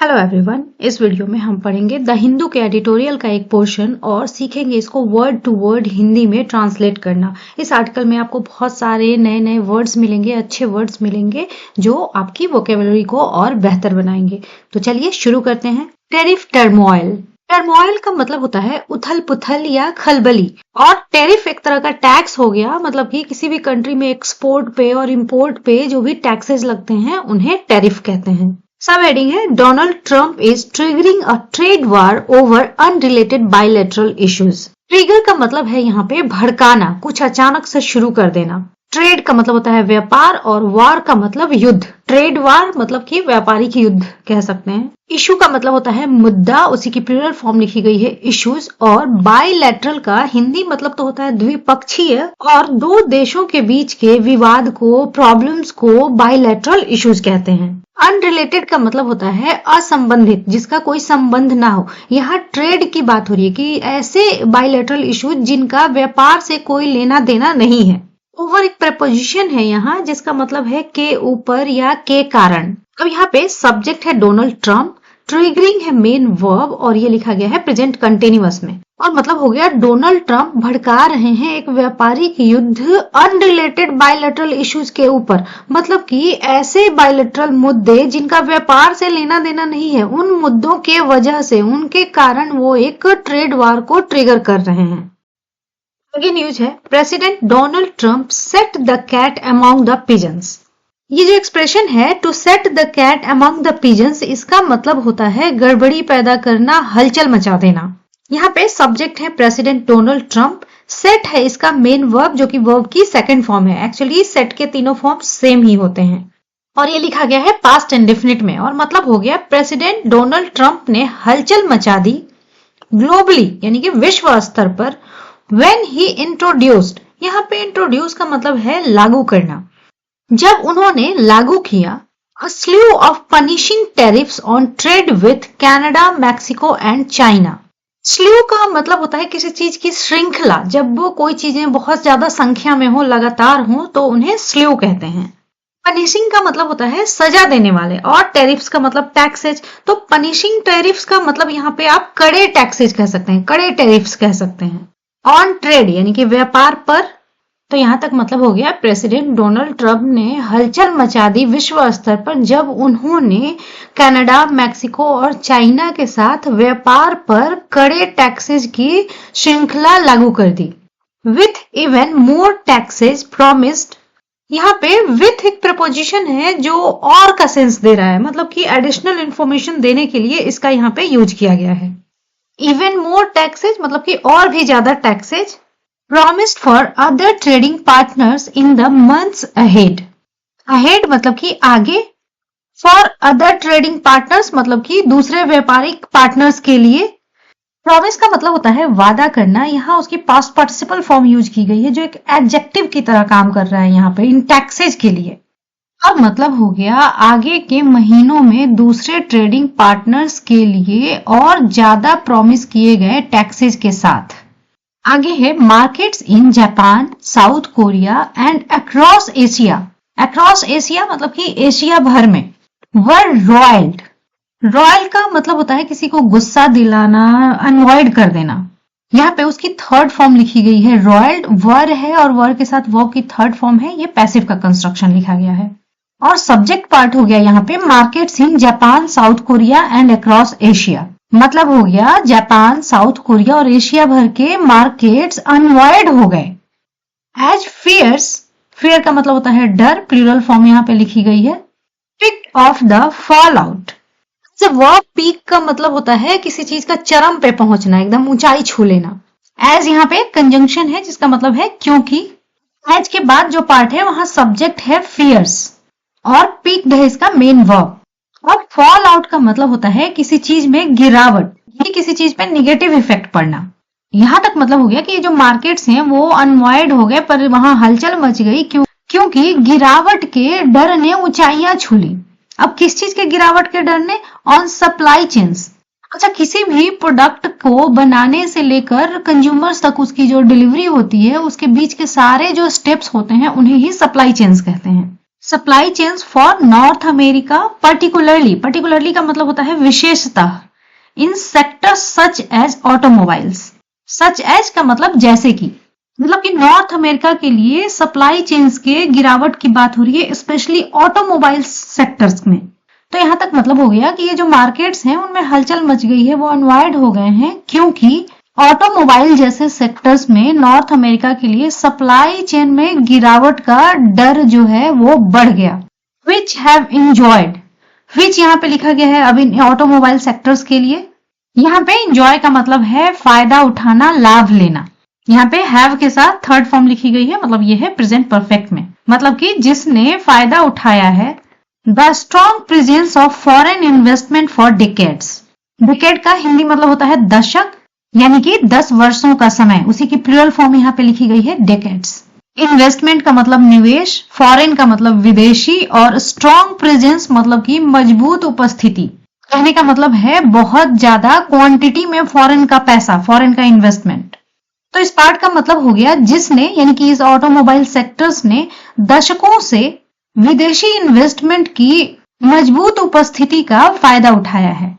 Hello everyone, इस video में हम पढ़ेंगे द हिंदू के एडिटोरियल का एक पोर्शन और सीखेंगे इसको वर्ड टू वर्ड हिंदी में ट्रांसलेट करना। इस आर्टिकल में आपको बहुत सारे नए नए वर्ड्स मिलेंगे, अच्छे वर्ड्स मिलेंगे जो आपकी वोकेबुलरी को और बेहतर बनाएंगे। तो चलिए शुरू करते हैं। Tariff turmoil. टर्मोइल का मतलब होता है उथल पुथल या खलबली, और टेरिफ एक तरह का टैक्स हो गया। मतलब कि किसी भी कंट्री में एक्सपोर्ट पे और इंपोर्ट पे जो भी टैक्सेस लगते हैं उन्हें टेरिफ कहते हैं। सब हेडिंग है Donald Trump is triggering a trade war over unrelated bilateral issues. Trigger का मतलब है यहाँ पे भड़काना, कुछ अचानक से शुरू कर देना। ट्रेड का मतलब होता है व्यापार और वार का मतलब युद्ध। ट्रेड वार मतलब कि व्यापारिक युद्ध कह सकते हैं। इशू का मतलब होता है मुद्दा, उसी की प्लूरल फॉर्म लिखी गई है इश्यूज। और बायलैटरल का हिंदी मतलब तो होता है द्विपक्षीय, और दो देशों के बीच के विवाद को, प्रॉब्लम्स को बायलैटरल इश्यूज कहते हैं। अनरिलेटेड का मतलब होता है असंबंधित, जिसका कोई संबंध ना हो। यहाँ ट्रेड की बात हो रही है कि ऐसे बायलैटरल इश्यूज जिनका व्यापार से कोई लेना देना नहीं है। ओवर एक प्रेपोजिशन है यहाँ जिसका मतलब है के ऊपर या के कारण। अब यहाँ पे सब्जेक्ट है डोनाल्ड ट्रंप, ट्रिगरिंग है मेन वर्ब, और ये लिखा गया है प्रेजेंट कंटिन्यूअस में। और मतलब हो गया डोनाल्ड ट्रंप भड़का रहे हैं एक व्यापारिक युद्ध अनरिलेटेड बायलैटरल इश्यूज के ऊपर। मतलब कि ऐसे बायलैटरल मुद्दे जिनका व्यापार से लेना देना नहीं है, उन मुद्दों के वजह से, उनके कारण वो एक ट्रेड वार को ट्रिगर कर रहे हैं। आगे न्यूज है president Donald Trump set the cat among the pigeons. ये जो एक्सप्रेशन है to set the cat among the pigeons, इसका मतलब होता है गड़बड़ी पैदा करना, हलचल मचा देना। यहाँ पे सब्जेक्ट है प्रेसिडेंट डोनाल्ड ट्रंप, सेट है इसका मेन वर्ब जो कि वर्ब की सेकंड फॉर्म है। एक्चुअली सेट के तीनों फॉर्म सेम ही होते हैं, और ये लिखा गया है पास्ट इंडेफिनिट में। और मतलब हो गया प्रेसिडेंट डोनाल्ड ट्रंप ने हलचल मचा दी ग्लोबली, यानी कि विश्व स्तर पर। When he introduced, यहाँ पे इंट्रोड्यूस का मतलब है लागू करना। जब उन्होंने लागू किया a slew of punishing tariffs on trade with Canada, Mexico and China। Slew का मतलब होता है किसी चीज की श्रृंखला। जब वो कोई चीजें बहुत ज्यादा संख्या में हो, लगातार हो, तो उन्हें स्ल्यू कहते हैं। पनिशिंग का मतलब होता है सजा देने वाले, और टेरिफ्स का मतलब टैक्सेज। तो पनिशिंग टेरिफ्स का मतलब यहाँ पे आप कड़े टैक्सेज कह सकते हैं, कड़े टेरिफ्स कह सकते हैं। ऑन ट्रेड यानी कि व्यापार पर। तो यहां तक मतलब हो गया प्रेसिडेंट डोनाल्ड ट्रंप ने हलचल मचा दी विश्व स्तर पर जब उन्होंने कनाडा, मैक्सिको और चाइना के साथ व्यापार पर कड़े टैक्सेस की श्रृंखला लागू कर दी। With even more taxes promised, यहाँ पे विथ एक प्रपोजिशन है जो और का सेंस दे रहा है, मतलब कि एडिशनल इंफॉर्मेशन देने के लिए इसका यहाँ पे यूज किया गया है। इवन मोर टैक्सेज मतलब कि और भी ज्यादा taxes. Promised for other trading partners in the months ahead. Ahead मतलब कि आगे, फॉर अदर ट्रेडिंग पार्टनर्स मतलब कि दूसरे व्यापारिक पार्टनर्स के लिए। प्रॉमिस का मतलब होता है वादा करना। यहाँ उसकी पास्ट पार्टिसिपल फॉर्म यूज की गई है जो एक एडजेक्टिव की तरह काम कर रहा है यहाँ पे इन टैक्सेज के लिए। अब मतलब हो गया आगे के महीनों में दूसरे ट्रेडिंग पार्टनर्स के लिए और ज्यादा प्रॉमिस किए गए टैक्सेस के साथ। आगे है markets in Japan, south Korea and across Asia. Across Asia मतलब कि एशिया भर में। वर रॉयल्ड, रॉयल का मतलब होता है किसी को गुस्सा दिलाना, अनवॉइड कर देना। यहाँ पे उसकी थर्ड फॉर्म लिखी गई है रॉयल्ड, वर है और वर के साथ वर्ब की थर्ड फॉर्म है। ये पैसिव का कंस्ट्रक्शन लिखा गया है। और सब्जेक्ट पार्ट हो गया यहाँ पे markets in Japan, south Korea and across Asia. मतलब हो गया जापान, साउथ कोरिया और एशिया भर के मार्केट्स अनवॉइड हो गए। एज फियर्स, फियर का मतलब होता है डर, प्लूरल फॉर्म यहाँ पे लिखी गई है। Peak of the fall out. Verb peak का मतलब होता है किसी चीज का चरम पे पहुंचना, एकदम ऊंचाई छू लेना। एज यहाँ पे कंजंक्शन है जिसका मतलब है क्योंकि। एज के बाद जो पार्ट है वहां सब्जेक्ट है फियर्स और पीक्ड है इसका मेन वर्ब। और फॉल आउट का मतलब होता है किसी चीज में गिरावट, किसी चीज पे निगेटिव इफेक्ट पड़ना। यहां तक मतलब हो गया कि ये जो मार्केट्स हैं वो अनवॉइड हो गए, पर वहां हलचल मच गई क्योंकि गिरावट के डर ने ऊंचाइयां छू ली। अब किस चीज के गिरावट के डर ने? On supply chains. अच्छा, किसी भी प्रोडक्ट को बनाने से लेकर कंज्यूमर्स तक उसकी जो डिलीवरी होती है उसके बीच के सारे जो स्टेप्स होते हैं उन्हें ही सप्लाई चेन्स कहते हैं। Supply chains for North America particularly का मतलब होता है विशेषतः in sectors such as automobiles. Such as का मतलब जैसे कि, मतलब कि नॉर्थ अमेरिका के लिए सप्लाई चेन्स के गिरावट की बात हो रही है, स्पेशली ऑटोमोबाइल सेक्टर्स में। तो यहां तक मतलब हो गया कि ये जो मार्केट्स हैं उनमें हलचल मच गई है, वो अनवायर्ड हो गए हैं, क्योंकि ऑटोमोबाइल जैसे सेक्टर्स में नॉर्थ अमेरिका के लिए सप्लाई चेन में गिरावट का डर जो है वो बढ़ गया। विच हैव इंजॉयड, विच यहाँ पे लिखा गया है अब इन ऑटोमोबाइल सेक्टर्स के लिए। यहाँ पे इंजॉय का मतलब है फायदा उठाना, लाभ लेना। यहाँ पे हैव के साथ थर्ड फॉर्म लिखी गई है, मतलब ये है प्रेजेंट परफेक्ट में, मतलब कि जिसने फायदा उठाया है। The strong presence of foreign investment for decades. Decade का हिंदी मतलब होता है दशक, यानी कि 10 वर्षों का समय, उसी की प्लूरल फॉर्म यहाँ पे लिखी गई है डेकेड्स। इन्वेस्टमेंट का मतलब निवेश, फॉरेन का मतलब विदेशी, और स्ट्रॉन्ग प्रेजेंस मतलब कि मजबूत उपस्थिति। कहने का मतलब है बहुत ज्यादा क्वांटिटी में फॉरेन का पैसा, फॉरेन का इन्वेस्टमेंट। तो इस पार्ट का मतलब हो गया जिसने, यानी कि इस ऑटोमोबाइल सेक्टर्स ने दशकों से विदेशी इन्वेस्टमेंट की मजबूत उपस्थिति का फायदा उठाया है।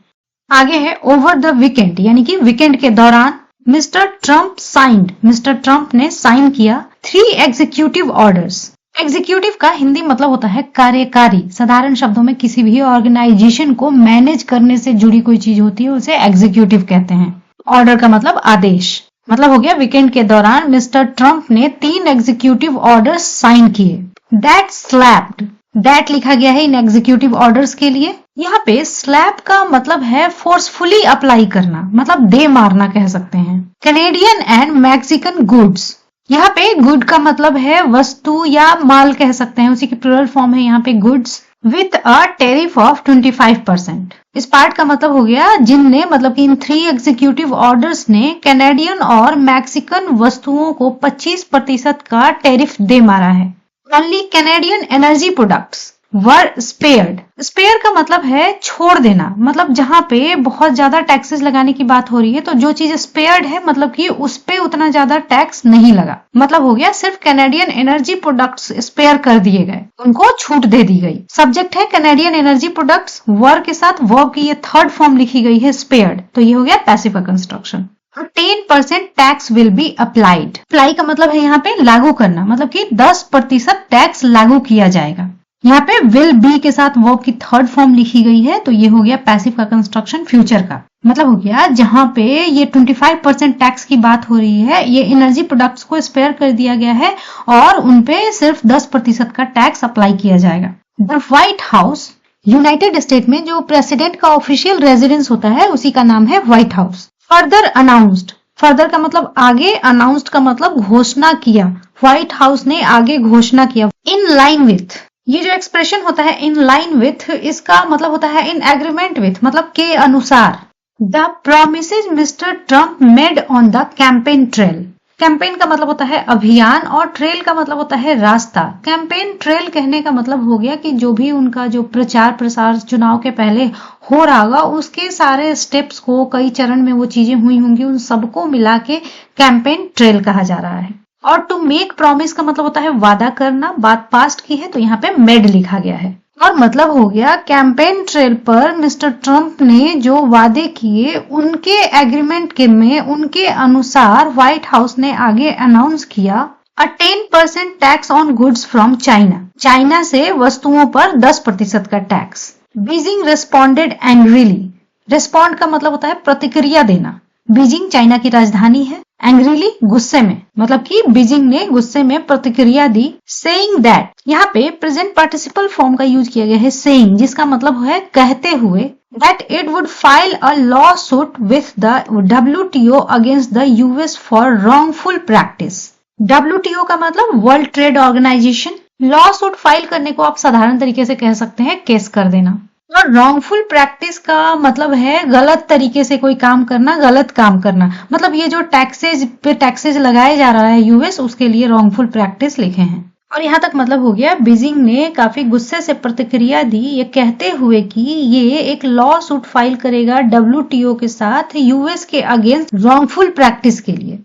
आगे है ओवर द वीकेंड, यानी कि वीकेंड के दौरान mister Trump signed, mister Trump ने साइन किया 3 एग्जीक्यूटिव ऑर्डर्स। एग्जीक्यूटिव का हिंदी मतलब होता है कार्यकारी। साधारण शब्दों में किसी भी ऑर्गेनाइजेशन को मैनेज करने से जुड़ी कोई चीज होती है उसे एग्जीक्यूटिव कहते हैं। ऑर्डर का मतलब आदेश, मतलब हो गया वीकेंड के दौरान मिस्टर ट्रंप ने 3 एग्जीक्यूटिव ऑर्डर्स साइन किए। दैट स्लैप्ड, दैट लिखा गया है इन एग्जीक्यूटिव ऑर्डर्स के लिए। यहाँ पे स्लैप का मतलब है फोर्सफुली अप्लाई करना, मतलब दे मारना कह सकते हैं। कैनेडियन एंड मैक्सिकन गुड्स, यहाँ पे गुड का मतलब है वस्तु या माल कह सकते हैं, उसी की प्लूरल फॉर्म है यहाँ पे goods, with a tariff of 25%। इस पार्ट का मतलब हो गया जिनने, मतलब कि इन 3 एग्जीक्यूटिव ऑर्डर्स ने कैनेडियन और मैक्सिकन वस्तुओं को 25% का टेरिफ दे मारा है। ओनली कैनेडियन एनर्जी प्रोडक्ट्स वर स्पेयर्ड। स्पेयर का मतलब है छोड़ देना, मतलब जहां पे बहुत ज्यादा टैक्सेस लगाने की बात हो रही है तो जो चीज स्पेयर्ड है मतलब कि उस पे उतना ज्यादा टैक्स नहीं लगा। मतलब हो गया सिर्फ कैनेडियन एनर्जी प्रोडक्ट्स स्पेयर कर दिए गए, उनको छूट दे दी गई। सब्जेक्ट है कैनेडियन एनर्जी प्रोडक्ट्स, वर्ब के साथ वर्ब की ये थर्ड फॉर्म लिखी गई है स्पेयर्ड, तो ये हो गया passive construction. 10% tax will be applied. Apply का मतलब है यहाँ पे लागू करना, मतलब कि 10% टैक्स लागू किया जाएगा। यहाँ पे विल बी के साथ वर्ब की थर्ड फॉर्म लिखी गई है, तो ये हो गया पैसिव का कंस्ट्रक्शन फ्यूचर का। मतलब हो गया जहां पे ये 25% टैक्स की बात हो रही है, ये एनर्जी प्रोडक्ट्स को स्पेयर कर दिया गया है और उनपे सिर्फ 10% का टैक्स अप्लाई किया जाएगा। The white house, United state में जो प्रेसिडेंट का ऑफिशियल रेजिडेंस होता है उसी का नाम है white house. Further announced, further का मतलब आगे, अनाउंस्ड का मतलब घोषणा किया। व्हाइट हाउस ने आगे घोषणा किया। इन लाइन विथ, ये जो एक्सप्रेशन होता है इन लाइन विथ, इसका मतलब होता है इन एग्रीमेंट विथ, मतलब के अनुसार। The promises mister Trump made on the campaign trail. Campaign का मतलब होता है अभियान और ट्रेल का मतलब होता है रास्ता। कैंपेन ट्रेल कहने का मतलब हो गया कि जो भी उनका जो प्रचार प्रसार चुनाव के पहले हो रहा होगा उसके सारे स्टेप्स को, कई चरण में वो चीजें हुई होंगी, उन सबको मिला के कैंपेन ट्रेल कहा जा रहा है। और टू मेक प्रॉमिस का मतलब होता है वादा करना, बात पास्ट की है तो यहाँ पे मेड लिखा गया है। और मतलब हो गया कैंपेन ट्रेल पर मिस्टर ट्रंप ने जो वादे किए उनके एग्रीमेंट के में, उनके अनुसार व्हाइट हाउस ने आगे अनाउंस किया अ 10% tax on goods from China. China से वस्तुओं पर 10% का tax. Beijing responded angrily, respond का मतलब होता है प्रतिक्रिया देना। बीजिंग चाइना की राजधानी है, एंग्रीली गुस्से में, मतलब कि बीजिंग ने गुस्से में प्रतिक्रिया दी। सेइंग दैट, यहाँ पे प्रेजेंट पार्टिसिपल फॉर्म का यूज किया गया है सेइंग, जिसका मतलब है कहते हुए, that it would file a lawsuit with the WTO against the US for wrongful practice. WTO का मतलब world trade organisation. Lawsuit file करने को आप साधारण तरीके से कह सकते हैं केस कर देना। और रॉन्गफुल प्रैक्टिस का मतलब है गलत तरीके से कोई काम करना, गलत काम करना। मतलब ये जो टैक्सेज पे टैक्सेज लगाया जा रहा है US, उसके लिए रॉन्गफुल प्रैक्टिस लिखे हैं। और यहाँ तक मतलब हो गया बीजिंग ने काफी गुस्से से प्रतिक्रिया दी ये कहते हुए कि ये एक लॉ सूट फाइल करेगा WTO के साथ US के अगेंस्ट रॉन्गफुल प्रैक्टिस के लिए।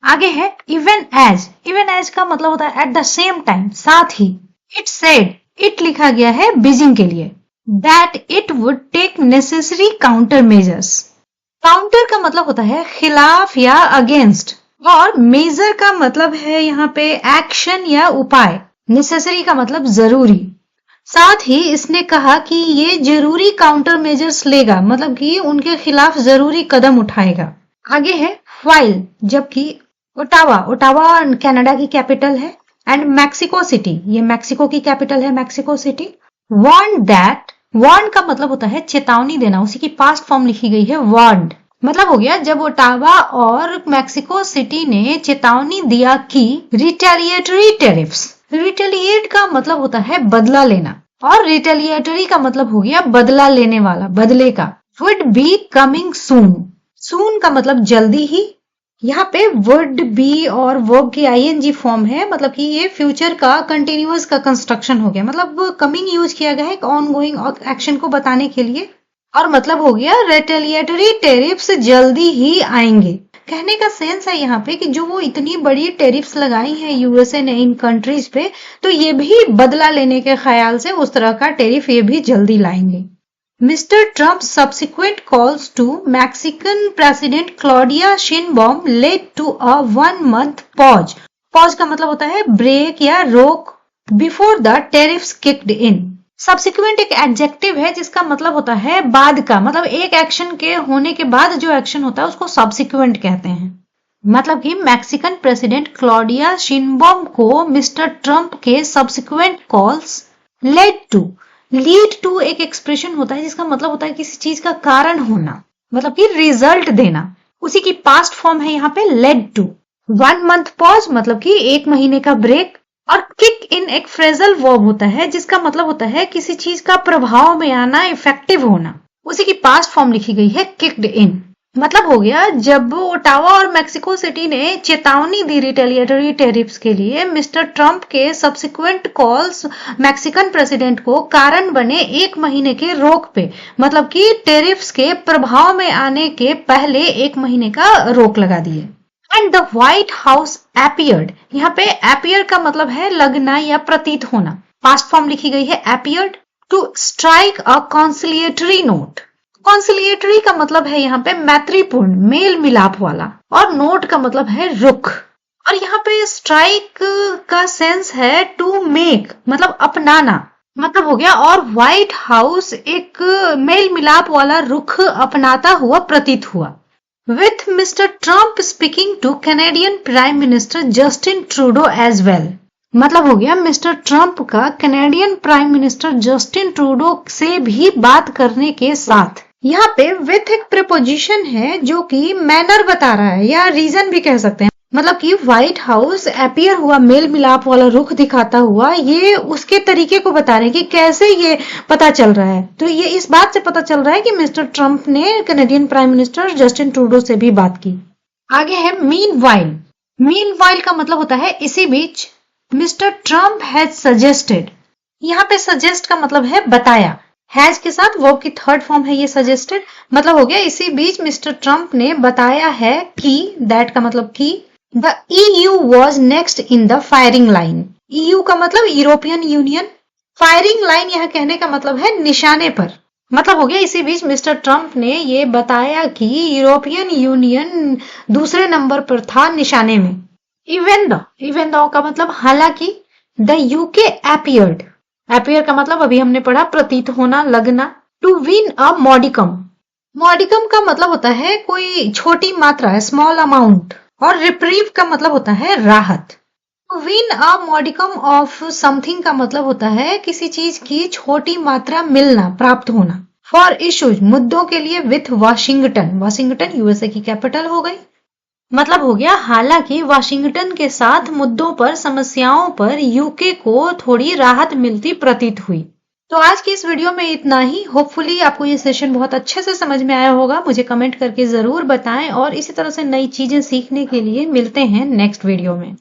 आगे है इवन एज, इवन एज का मतलब होता है एट द सेम टाइम, साथ ही। इट सेड, इट लिखा गया है बीजिंग के लिए। That it would take necessary counter measures. Counter का मतलब होता है खिलाफ या अगेंस्ट, और मेजर का मतलब है यहाँ पे एक्शन या उपाय। नेसेसरी का मतलब जरूरी। साथ ही इसने कहा कि ये जरूरी काउंटर मेजर्स लेगा, मतलब कि उनके खिलाफ जरूरी कदम उठाएगा। आगे है व्हाइल, जबकि ओटावा कनाडा की कैपिटल है, एंड मैक्सिको सिटी, ये मैक्सिको की कैपिटल है, मैक्सिको सिटी। वार्न का मतलब होता है चेतावनी देना, उसी की पास्ट फॉर्म लिखी गई है वार्न्ड। मतलब हो गया जब ओटावा और मैक्सिको सिटी ने चेतावनी दिया कि रिटेलिएटरी टेरिफ्स, रिटेलिएट का मतलब होता है बदला लेना, और रिटेलिएटरी का मतलब हो गया बदला लेने वाला, बदले का। वुड बी कमिंग सून, सून का मतलब जल्दी ही। यहाँ पे वुड बी और वर्ब की आईएनजी फॉर्म है, मतलब कि ये फ्यूचर का कंटिन्यूअस का कंस्ट्रक्शन हो गया, मतलब कमिंग यूज किया गया है एक ऑन गोइंग एक्शन को बताने के लिए। और मतलब हो गया रिटेलिएटरी टेरिफ्स जल्दी ही आएंगे। कहने का सेंस है यहाँ पे कि जो वो इतनी बड़ी टेरिफ्स लगाई हैं यूएसए ने इन कंट्रीज पे, तो ये भी बदला लेने के ख्याल से उस तरह का टेरिफ ये भी जल्दी लाएंगे। Mr Trump subsequent calls to Mexican president Claudia Sheinbaum led to a 1 month pause. Pause का मतलब होता है ब्रेक या रोक, before the tariffs kicked in. Subsequent एक एडजेक्टिव है जिसका मतलब होता है बाद का, मतलब एक एक्शन के होने के बाद जो एक्शन होता है उसको सब्सिक्वेंट कहते हैं। मतलब कि मैक्सिकन प्रेसिडेंट क्लॉडिया शिनबॉम को मिस्टर ट्रम्प के subsequent calls led to, lead to एक एक्सप्रेशन होता है जिसका मतलब होता है किसी चीज का कारण होना, मतलब कि रिजल्ट देना, उसी की पास्ट फॉर्म है यहाँ पे लेड टू। 1 month पॉज मतलब कि 1 महीने का ब्रेक, और किक इन एक फ्रेजल वर्ब होता है जिसका मतलब होता है किसी चीज का प्रभाव में आना, इफेक्टिव होना, उसी की पास्ट फॉर्म लिखी गई है किक्ड इन। मतलब हो गया जब ओटावा और मैक्सिको सिटी ने चेतावनी दी रिटेलिएटरी टेरिफ्स के लिए, मिस्टर ट्रम्प के सब्सिक्वेंट कॉल्स मैक्सिकन प्रेसिडेंट को कारण बने 1 महीने के रोक पे, मतलब कि टेरिफ्स के प्रभाव में आने के पहले 1 महीने का रोक लगा दिए। And the white house appeared, यहाँ पे एपियर का मतलब है लगना या प्रतीत होना, पास्ट फॉर्म लिखी गई है appeared, to strike a conciliatory note. Conciliatory का मतलब है यहाँ पे मैत्रीपूर्ण, मेल मिलाप वाला, और नोट का मतलब है रुख। और यहाँ पे स्ट्राइक का सेंस है टू मेक, मतलब अपनाना, मतलब हो गया। और व्हाइट हाउस एक मेल मिलाप वाला रुख अपनाता हुआ प्रतीत हुआ। With Mister Trump speaking to Canadian prime minister Justin Trudeau as well, मतलब हो गया मिस्टर ट्रम्प का Canadian prime minister Justin Trudeau से भी बात करने के साथ। यहाँ पे विथ एक प्रीपोजिशन है जो कि मैनर बता रहा है या रीजन भी कह सकते हैं, मतलब कि व्हाइट हाउस अपीयर हुआ मेल मिलाप वाला रुख दिखाता हुआ, ये उसके तरीके को बता रहे हैं कि कैसे ये पता चल रहा है। तो ये इस बात से पता चल रहा है कि मिस्टर ट्रम्प ने Canadian prime minister Justin Trudeau से भी बात की। आगे है मीनवाइल। मीनवाइल का मतलब होता है इसी बीच। मिस्टर ट्रम्प हैज सजेस्टेड, यहाँ पे सजेस्ट का मतलब है बताया, हैज के साथ वर्ब की थर्ड फॉर्म है ये सजेस्टेड, मतलब हो गया इसी बीच मिस्टर ट्रम्प ने बताया है कि, दैट का मतलब कि, the EU was next in the firing line। EU का मतलब यूरोपियन यूनियन, फायरिंग लाइन यहाँ कहने का मतलब है निशाने पर, मतलब हो गया इसी बीच मिस्टर ट्रम्प ने ये बताया कि यूरोपियन यूनियन दूसरे नंबर पर था निशाने में। इवन दो का मतलब हालांकि। द UK appeared, appear का मतलब अभी हमने पढ़ा प्रतीत होना, लगना। टू विन अ मॉडिकम, मॉडिकम का मतलब होता है कोई छोटी मात्रा है, स्मॉल अमाउंट। और रिप्रीव का मतलब होता है राहत। विन अ मॉडिकम ऑफ समथिंग का मतलब होता है किसी चीज की छोटी मात्रा मिलना, प्राप्त होना। फॉर इश्यूज, मुद्दों के लिए। विथ वाशिंगटन, वाशिंगटन यूएसए की कैपिटल हो गई, मतलब हो गया हालांकि वाशिंगटन के साथ मुद्दों पर, समस्याओं पर यूके को थोड़ी राहत मिलती प्रतीत हुई। तो आज की इस वीडियो में इतना ही। होपफुली आपको ये सेशन बहुत अच्छे से समझ में आया होगा। मुझे कमेंट करके जरूर बताएं, और इसी तरह से नई चीजें सीखने के लिए मिलते हैं नेक्स्ट वीडियो में।